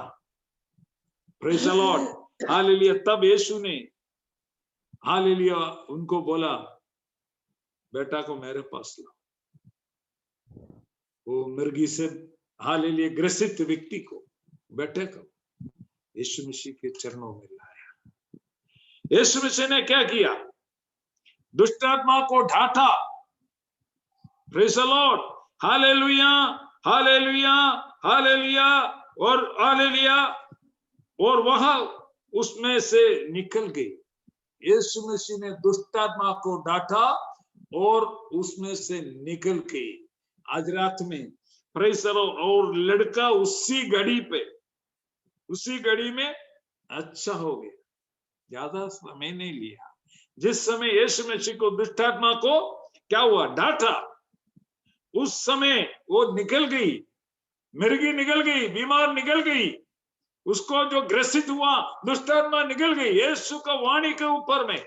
Praise the Lord, hallelujah. तब यीशु ने हालेलुया उनको बोला, बेटा को मेरे पास लाओ। वो मिर्गी से हालेलुया ग्रसित व्यक्ति को, बेटे को यीशु मसीह के चरणों में लाया। यीशु मसीह ने क्या किया? दुष्टात्मा को ढांटा। Praise the Lord, hallelujah, hallelujah, hallelujah और हालेलुया। और वह उसमें से निकल गई। यीशु मसीह ने दुष्टात्मा को डांटा और उसमें से निकल गई। आज रात में प्रेज़ द लॉर्ड, और लड़का उसी घड़ी में अच्छा हो गया। ज्यादा समय नहीं लिया। जिस समय यीशु मसीह को दुष्टात्मा को क्या हुआ? डांटा, उस समय वो निकल गई, मिर्गी निकल गई, बीमार निकल गई, उसको जो ग्रसित हुआ दुष्टात्मा निकल गई यीशु का वाणी के ऊपर में।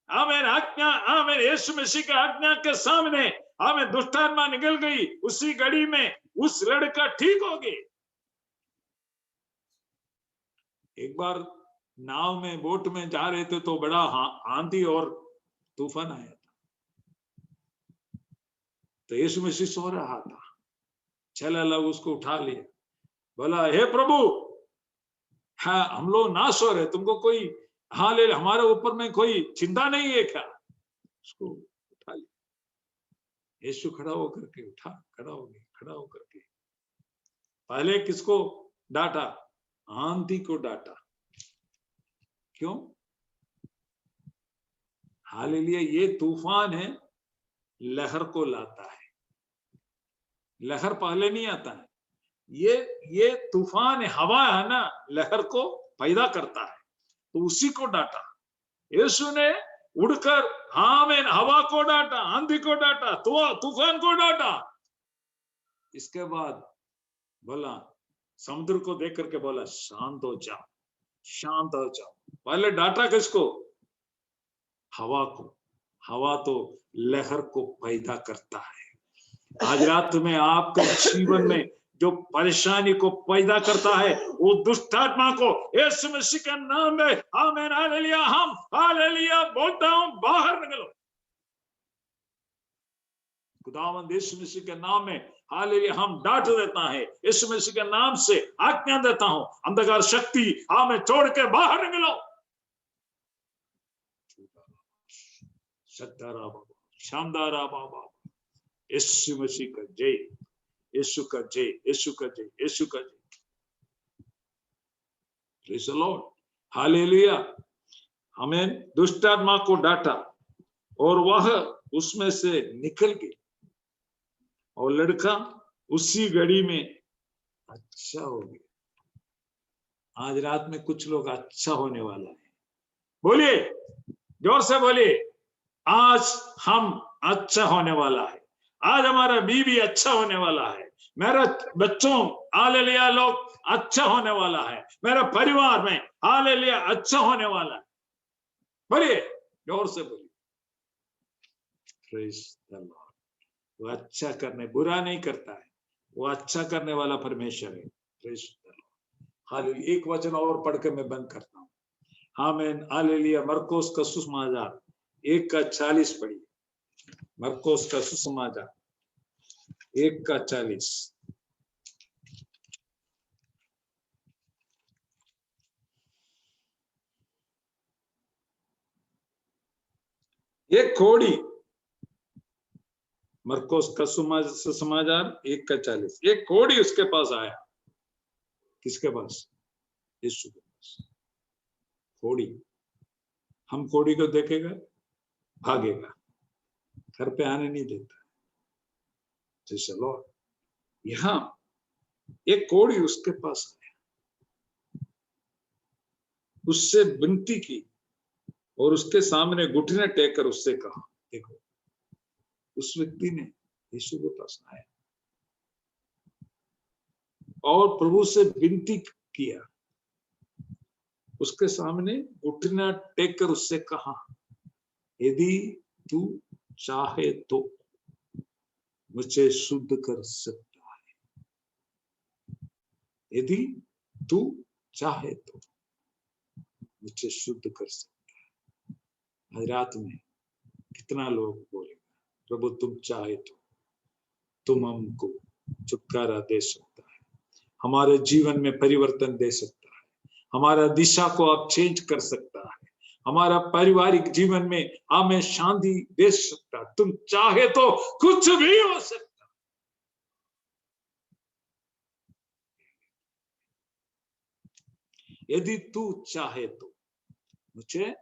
आमीन, आज्ञा, आमीन, यीशु मसीह की आज्ञा के सामने आमीन, दुष्टात्मा निकल गई। उसी घड़ी में उस लड़का ठीक हो गई। एक बार नाव में, बोट में जा रहे थे तो बड़ा आंधी और तूफान आया था। तो यीशु मसीह सो रहा था। चला लोग उसको उठा लिया, बोला, हे प्रभु, हाँ हम लोग ना सो रहे, तुमको कोई ले हमारे ऊपर में कोई चिंता नहीं है क्या? उसको उठा लिया। यीशु खड़ा होकर के उठा, खड़ा होकर के पहले किसको डांटा? आंधी को डांटा। क्यों? हालेलुया, ये तूफान है, लहर को लाता है। लहर पहले नहीं आता है। ये तूफान है, हवा है ना, लहर को पैदा करता है। तो उसी को डांटा यीशु ने। उड़कर आमीन, हवा को डांटा, आंधी को डांटा, तूफान को डांटा। इसके बाद बोला, समुद्र को देख करके बोला, शांत हो जाओ, शांत हो जाओ। पहले डांटा किसको? हवा को। हवा तो लहर को पैदा करता है। आज रात में आपके जीवन में जो परेशानी को पैदा करता है वो दुष्टात्मा को यीशु मसीह के नाम में आमीन, हालेलुया, हम हालेलुया बोलता हूं, बाहर निकलो। खुदावंद यीशु मसीह के नाम में हालेलुया हम डांट देता है। यीशु मसीह के नाम से आज्ञा देता हूं, अंधकार शक्ति हमें छोड़ के बाहर निकलो। सत्तारा बाबा, शानदारा बाबा, यीशु मसीह का जय, यीशु का जय, यीशु का जय, यीशु का जय। Praise the Lord, hallelujah. हमें दुष्टात्मा को डांटा और वह उसमें से निकल गई और लड़का उसी घड़ी में अच्छा हो गया। आज रात में कुछ लोग अच्छा होने वाला है। बोलिए, जोर से बोलिए, आज हम अच्छा होने वाला है। आज हमारा बीवी अच्छा होने वाला है। मेरा बच्चों हालेलुया लोग अच्छा होने वाला है। मेरा परिवार में हालेलुया अच्छा होने वाला है। बोलिए, जोर से बोलिए। Praise the Lord. वो अच्छा करने, बुरा नहीं करता है, वो अच्छा करने वाला परमेश्वर है। Praise the Lord, hallelujah. एक वचन और पढ़ के मैं बंद करता हूँ। आमीन, हालेलुया। मरकोस का सुसमाचार 1:40 पढ़िए। मरकोस का सुसमाचार 1:40। एक कोड़ी, मरकोस का सुसमाचार 1:40। एक कोड़ी उसके पास आया। किसके पास? यीशु के पास। कोड़ी, हम कोड़ी को देखेगा भागेगा, घर पे आने नहीं देता। चलो यहां एक कोड़ी उसके पास आया, उससे विनती की और उसके सामने घुटने टेक कर उससे कहा, देखो। उस व्यक्ति ने यीशु के पास आया और प्रभु से विनती किया, उसके सामने घुटना टेक कर उससे कहा, यदि तू चाहे तो मुझे शुद्ध कर सकता है। यदि तू चाहे तो मुझे शुद्ध कर सकता है। आज रात में कितना लोग बोलेंगे, प्रभु तुम चाहे तो तुम हमको छुटकारा दे सकता है, हमारे जीवन में परिवर्तन दे सकता है, हमारा दिशा को आप चेंज कर सकता है, हमारा पारिवारिक जीवन में हमें शांति दे सकता है। तुम चाहे तो कुछ भी हो सकता। यदि तू चाहे तो मुझे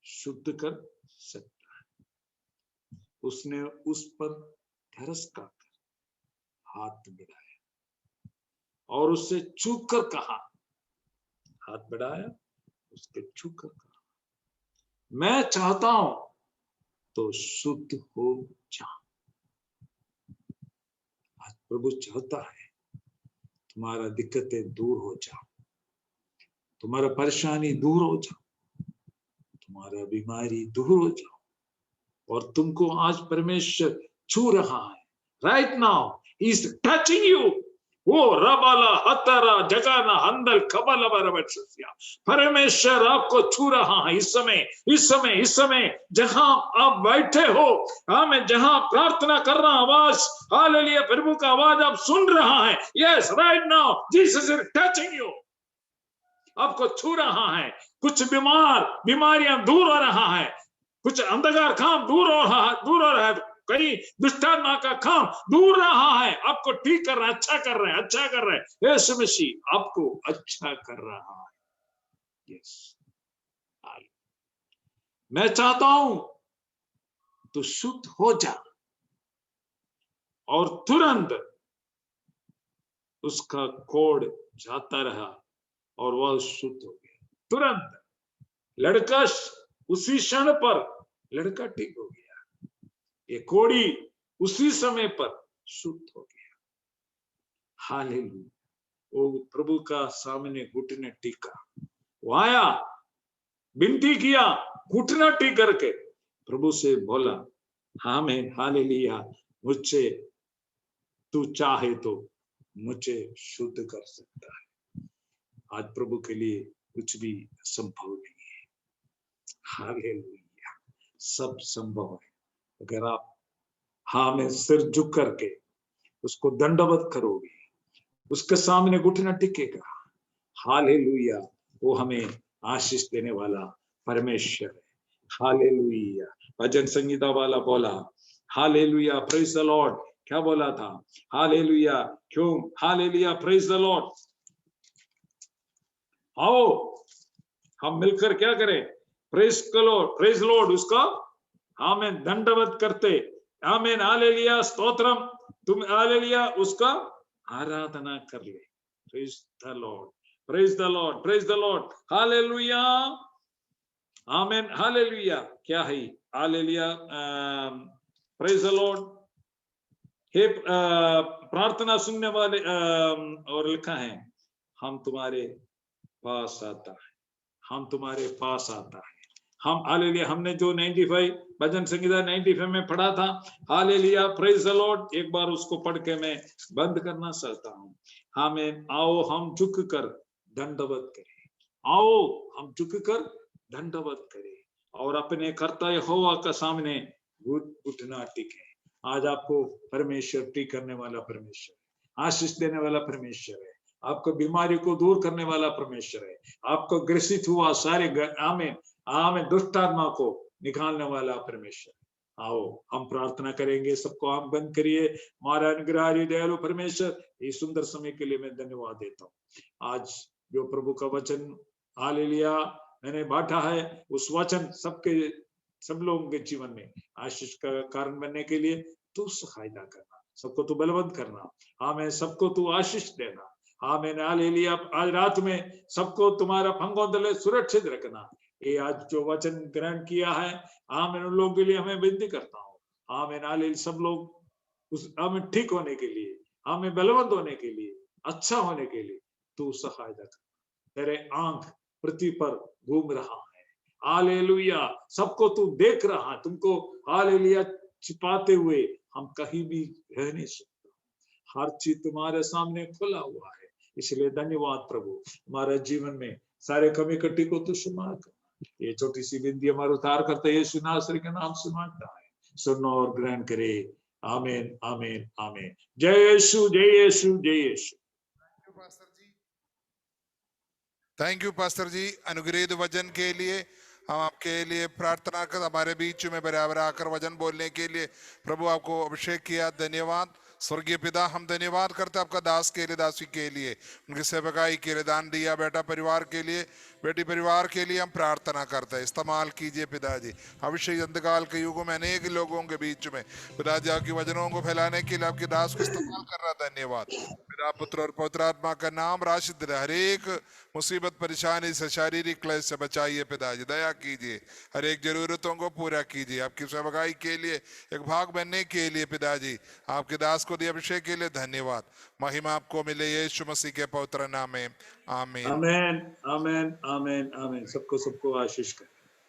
शुद्ध कर सकता है। उसने उस पर धरस खाकर हाथ बढ़ाया और उससे छू कर कहा, हाथ बढ़ाया, उसके छू कर कहा, मैं चाहता हूं तो शुद्ध हो जा। आज प्रभु चाहता है तुम्हारा दिक्कतें दूर हो जाओ, तुम्हारा परेशानी दूर हो जाओ, तुम्हारा बीमारी दूर हो जाओ, और तुमको आज परमेश्वर छू रहा है। Right now he is touching you. वो रबाला हतरा जगाना हंदल खबल बरबचिया, परमेश्वर आपको छू रहा है इस समय जहां आप बैठे हो। मैं जहां प्रार्थना कर रहा आवाज, हालेलुया, प्रभु का आवाज आप सुन रहा है। Yes, right now Jesus is touching you, आपको छू रहा है। कुछ बीमारियां दूर हो रहा है, कुछ अंधकार काम दूर हो रहा है, कई दुष्टात्मा का काम दूर रहा है, आपको ठीक कर रहा है, अच्छा कर रहा है। यीशु मसीह आपको अच्छा कर रहा है। यस, मैं चाहता हूं तो शुद्ध हो जा। और तुरंत उसका कोढ़ जाता रहा और वह शुद्ध हो गया। तुरंत लड़का, उसी क्षण पर लड़का ठीक हो गया। ये कोढ़ी उसी समय पर शुद्ध हो गया। हालेलुया। वो प्रभु का सामने घुटने टीका, वो आया, विनती किया, घुटना टीक करके प्रभु से बोला, आमीन, हालेलुया, मुझे तू चाहे तो मुझे शुद्ध कर सकता है। आज प्रभु के लिए कुछ भी संभव नहीं है। हालेलुया, सब संभव है अगर आप में सिर झुक करके उसको दंडवत करोगे, उसके सामने घुटना टिकेगा। हालेलुया, वो हमें आशीष देने वाला परमेश्वर है। हालेलुया, भजन संगीता वाला बोला, हालेलुया, प्रेज द लॉर्ड। क्या बोला था? हालेलुया, क्यों? Hallelujah, praise the Lord. आओ हम मिलकर क्या करें? प्रेज लॉर्ड, उसका हमें दंडवत करते। आमीन, हालेलुया, स्तोत्रम, तुम हालेलुया उसका आराधना कर ले। Praise the Lord, praise the Lord, praise the Lord, hallelujah, amen, hallelujah. क्या है? Hallelujah, praise the Lord. हे प्रार्थना सुनने वाले, और लिखा है, हम तुम्हारे पास आता है, हम तुम्हारे पास आता है। हम हालेलुया, हमने जो 95 भजन संगीता 95 में पढ़ा था, हालेलुया, प्रेज द लॉर्ड, एक बार उसको पढ़ के मैं बंद करना चाहता हूँ। आमीन। आओ हम झुक कर दंडवत करें, आओ हम झुक कर दंडवत करें और अपने कर्ता यहोवा का सामने घुटना टिके। आज आपको परमेश्वर ठीक करने वाला परमेश्वर है, आशीष देने वाला परमेश्वर है, आपको बीमारी को दूर करने वाला परमेश्वर है, आपको ग्रसित हुआ सारे आमीन दुष्टात्मा को निकालने वाला परमेश्वर। आओ हम प्रार्थना करेंगे, सबको आप बंद करिए। हमारा अनुग्रही दयालु परमेश्वर, इस सुंदर समय के लिए मैं धन्यवाद देता हूँ। आज जो प्रभु का वचन हालेलुया मैंने बांटा है, उस वचन सब लोगों के जीवन में आशीष का कारण बनने के लिए तू सहायता करना, सबको तू बलवंत करना। आमीन, सबको तू आशीष देना। आमीन, हालेलुया। आज रात में सबको तुम्हारा फंगों तले सुरक्षित रखना। ये आज जो वचन ग्रहण किया है, आमीन, उन लोगों के लिए हमें विनती करता हूँ। आमीन, हालेलुया, सब लोग उस हमें ठीक होने के लिए, हमें बलवंत होने के लिए, अच्छा होने के लिए तू सहायता कर। तेरे आंख पृथ्वी पर घूम रहा है, हालेलुया, सबको तू देख रहा है, तुमको हालेलुया छिपाते हुए हम कहीं भी रह नहीं सकते। हर चीज तुम्हारे सामने खुला हुआ है। इसलिए धन्यवाद प्रभु, हमारे जीवन में सारे कमी कट्टी को तो क्षमा कर। ये छोटी सी विनती हमारे उद्धार करते यीशु नासरी के नाम से मांगता है, सुनो और ग्रहण करे। आमीन आमीन आमीन। जय यीशु जय यीशु जय यीशु। थैंक यू पास्टर जी अनुग्रहित वचन के लिए। हम आपके लिए प्रार्थना कर, हमारे बीच में बराबर आकर वचन बोलने के लिए प्रभु आपको अभिषेक किया, धन्यवाद। स्वर्गीय पिता, हम धन्यवाद करते आपका दास के लिए, दासी के लिए, उनकी सेवकाई के लिए, दान दिया बेटा परिवार के लिए, बेटी परिवार के लिए हम प्रार्थना करते हैं। इस्तेमाल कीजिए पिताजी, अभिषेक अंतकाल के युगों में अनेक लोगों के बीच में पिताजी आपकी वचनों को फैलाने के लिए आपके दास को इस्तेमाल कर रहा। धन्यवाद। पिता पुत्र और पवित्र आत्मा का नाम राशि दे, हर एक मुसीबत परेशानी से, शारीरिक क्लेश से बचाइए पिताजी, दया कीजिए, हर एक जरूरतों को पूरा कीजिए। आपकी सेवकाई के लिए एक भाग बनने के लिए पिताजी आपके दास को दिए अभिषेक के लिए धन्यवाद। महिमा आपको मिले यीशु मसीह के पवित्र नाम में, आमीन आमीन आमीन आमीन आमीन। सबको सबको आशीष करें।